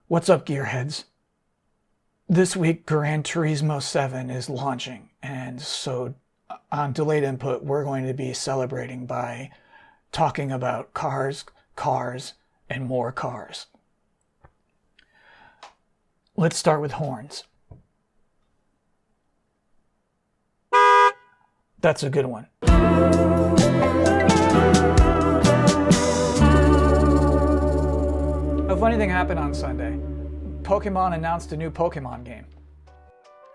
What's up, gearheads? This week, Gran Turismo 7 is launching, and so on Delayed Input, we're going to be celebrating by talking about cars, and more cars. Let's start with horns. That's a good one. A funny thing happened on Sunday. Pokemon announced a new Pokemon game.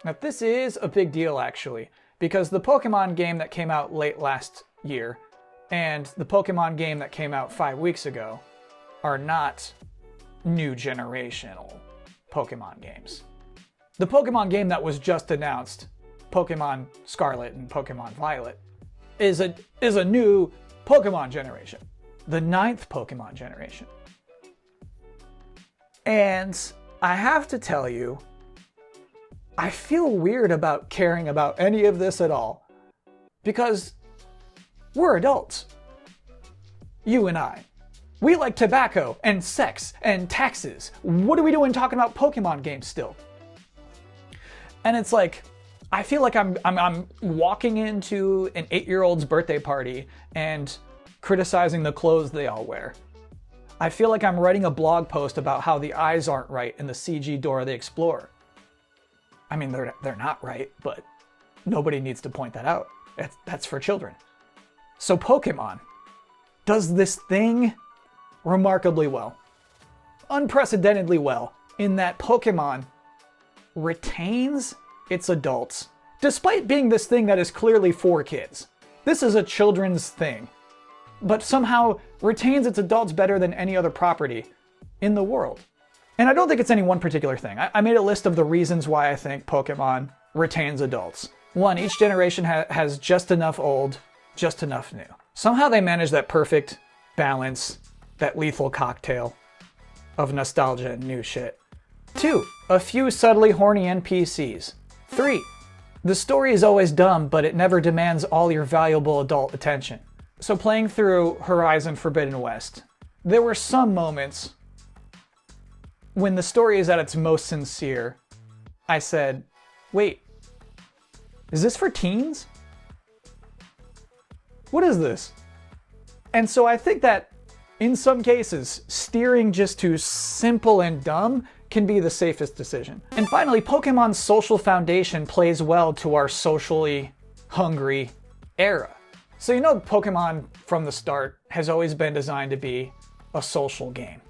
Now this is a big deal actually, because the Pokemon game that came out late last year and the Pokemon game that came out 5 weeks ago are not new generational Pokemon games. The Pokemon game that was just announced, Pokemon Scarlet and Pokemon Violet, is a new Pokemon generation. The 9th Pokemon generation. And I have to tell you, I feel weird about caring about any of this at all. Because we're adults. You and I. We like tobacco and sex and taxes. What are we doing talking about Pokemon games still? And it's like, I feel like I'm walking into an 8-year-old's birthday party and criticizing the clothes they all wear. I feel like I'm writing a blog post about how the eyes aren't right in the CG Dora the Explorer. I mean, they're not right, but nobody needs to point that out. That's for children. So Pokemon does this thing remarkably well. Unprecedentedly well, in that Pokemon retains its adults, despite being this thing that is clearly for kids. This is a children's thing, but somehow retains its adults better than any other property in the world. And I don't think it's any one particular thing. I made a list of the reasons why I think Pokemon retains adults. 1, each generation has just enough old, just enough new. Somehow they manage that perfect balance, that lethal cocktail of nostalgia and new shit. 2, a few subtly horny NPCs. 3, the story is always dumb, but it never demands all your valuable adult attention. So playing through Horizon Forbidden West, there were some moments when the story is at its most sincere. I said, wait, is this for teens? What is this? And so I think that in some cases, steering just to simple and dumb can be the safest decision. And finally, Pokemon's social foundation plays well to our socially hungry era. So you know Pokemon from the start has always been designed to be a social game.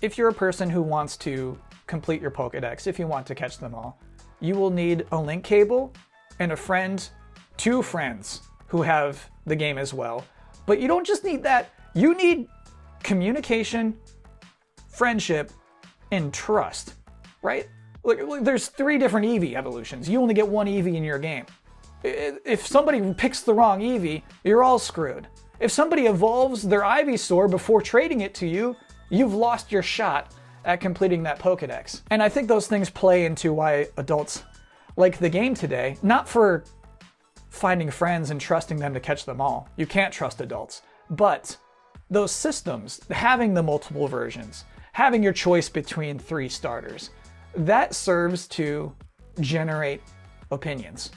If you're a person who wants to complete your Pokedex, if you want to catch them all, you will need a link cable and a friend, 2 friends who have the game as well. But you don't just need that, you need communication, friendship, and trust, right? Look, there's 3 different Eevee evolutions. You only get 1 Eevee in your game. If somebody picks the wrong Eevee, you're all screwed. If somebody evolves their Ivysaur before trading it to you, you've lost your shot at completing that Pokedex. And I think those things play into why adults like the game today, not for finding friends and trusting them to catch them all. You can't trust adults. But those systems, having the multiple versions, having your choice between 3 starters, that serves to generate opinions.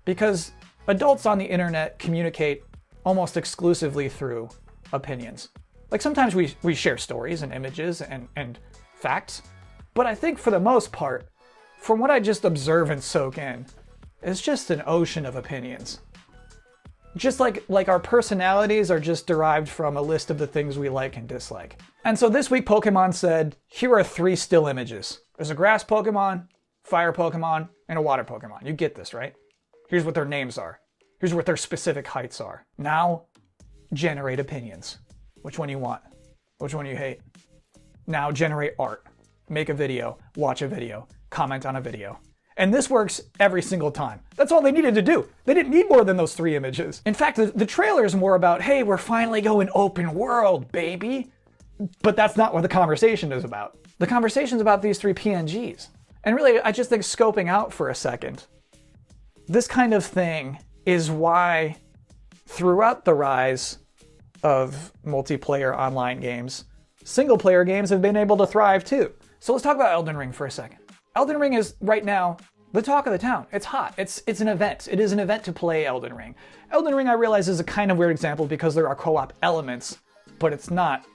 Because adults on the internet communicate almost exclusively through opinions. Like sometimes we share stories and images and facts, but I think for the most part, from what I just observe and soak in, it's just an ocean of opinions. Just like our personalities are just derived from a list of the things we like and dislike. And so this week Pokemon said, here are 3 still images. There's a grass Pokemon, fire Pokemon, and a water Pokemon. You get this, right? Here's what their names are. Here's what their specific heights are. Now, generate opinions. Which one you want? Which one you hate? Now generate art. Make a video, watch a video, comment on a video. And this works every single time. That's all they needed to do. They didn't need more than those 3 images. In fact, the trailer is more about, hey, we're finally going open world, baby. But that's not what the conversation is about. The conversation is about these 3 PNGs. And really, I just think scoping out for a second, this kind of thing is why throughout the rise of multiplayer online games, single player games have been able to thrive too. So let's talk about Elden Ring for a second. Elden Ring is right now the talk of the town. It's hot. It's an event. It is an event to play Elden Ring. Elden Ring, I realize, is a kind of weird example because there are co-op elements, but it's not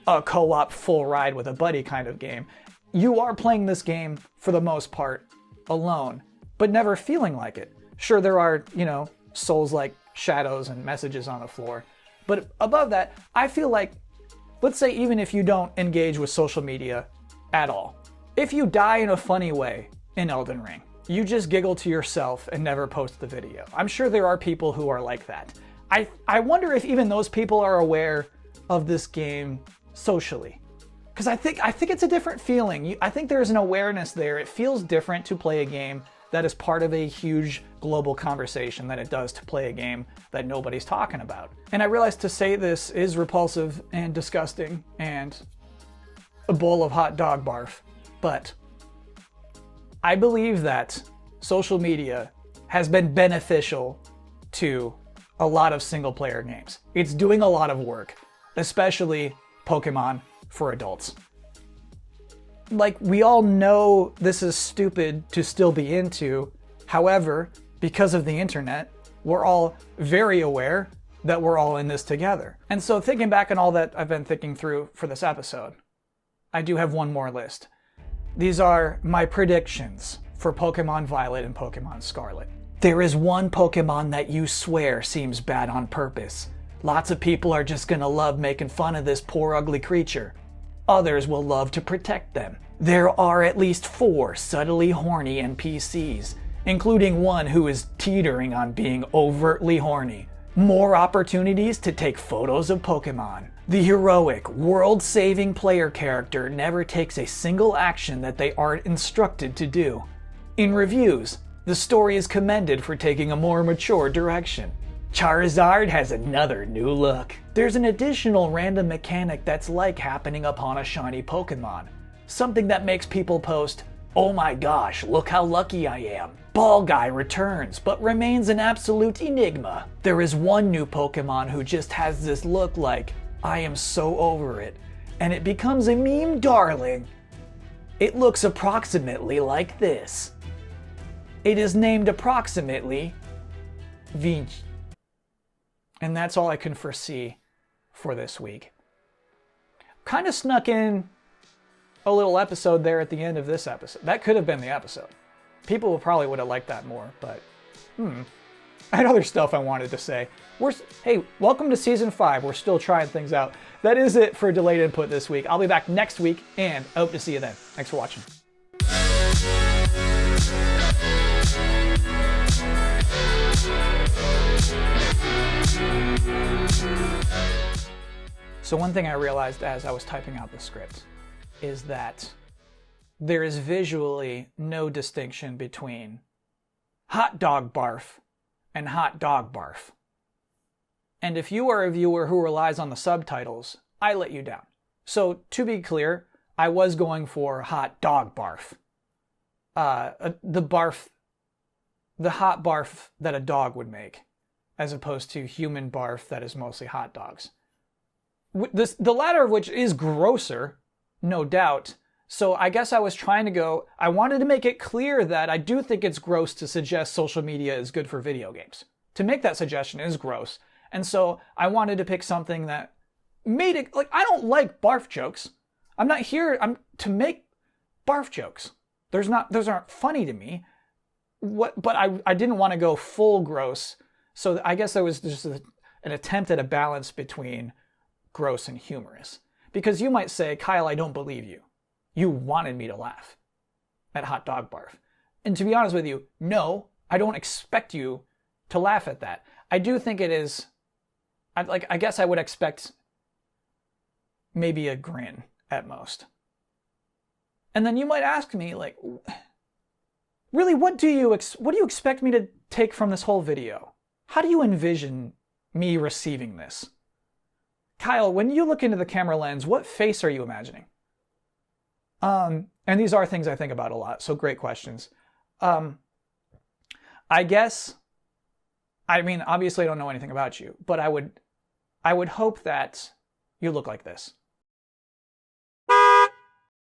a co-op full ride with a buddy kind of game. You are playing this game for the most part alone, but never feeling like it. Sure, there are, Souls-like shadows and messages on the floor. But above that, I feel like, let's say even if you don't engage with social media at all, if you die in a funny way in Elden Ring, you just giggle to yourself and never post the video. I'm sure there are people who are like that. I wonder if even those people are aware of this game socially. Because I think it's a different feeling. I think there's an awareness there. It feels different to play a game that is part of a huge global conversation than it does to play a game that nobody's talking about. And I realize to say this is repulsive and disgusting and a bowl of hot dog barf, but I believe that social media has been beneficial to a lot of single player games. It's doing a lot of work, especially Pokemon for adults. Like, we all know this is stupid to still be into. However, because of the internet, we're all very aware that we're all in this together. And so thinking back on all that I've been thinking through for this episode, I do have one more list. These are my predictions for Pokemon Violet and Pokemon Scarlet. There is one Pokemon that you swear seems bad on purpose. Lots of people are just gonna love making fun of this poor ugly creature. Others will love to protect them. There are at least 4 subtly horny NPCs, including one who is teetering on being overtly horny. More opportunities to take photos of Pokemon. The heroic, world-saving player character never takes a single action that they aren't instructed to do. In reviews, the story is commended for taking a more mature direction. Charizard has another new look. There's an additional random mechanic that's like happening upon a shiny Pokemon. Something that makes people post, "Oh my gosh, look how lucky I am." Ball Guy returns, but remains an absolute enigma. There is one new Pokemon who just has this look like, "I am so over it," and it becomes a meme darling. It looks approximately like this. It is named approximately Vinci. And that's all I can foresee for this week. Kind of snuck in a little episode there at the end of this episode. That could have been the episode. People probably would have liked that more, but I had other stuff I wanted to say. Hey, welcome to season 5. We're still trying things out. That is it for Delayed Input this week. I'll be back next week, and I hope to see you then. Thanks for watching. So one thing I realized as I was typing out the script is that there is visually no distinction between hot dog barf and hot dog barf. And if you are a viewer who relies on the subtitles, I let you down. So to be clear, I was going for hot dog barf. The hot barf that a dog would make, as opposed to human barf that is mostly hot dogs. The latter of which is grosser, no doubt. So I guess I wanted to make it clear that I do think it's gross to suggest social media is good for video games. To make that suggestion is gross. And so I wanted to pick something that made it, I don't like barf jokes. I'm not here to make barf jokes. Those aren't funny to me. But I didn't want to go full gross. So I guess there was just an attempt at a balance between gross and humorous. Because you might say, Kyle, I don't believe you. You wanted me to laugh at hot dog barf. And to be honest with you, no, I don't expect you to laugh at that. I do think it is, I guess I would expect maybe a grin at most. And then you might ask me, really, what do you expect me to take from this whole video? How do you envision me receiving this? Kyle, when you look into the camera lens, what face are you imagining? And these are things I think about a lot, so great questions. I guess, obviously I don't know anything about you, but I would hope that you look like this.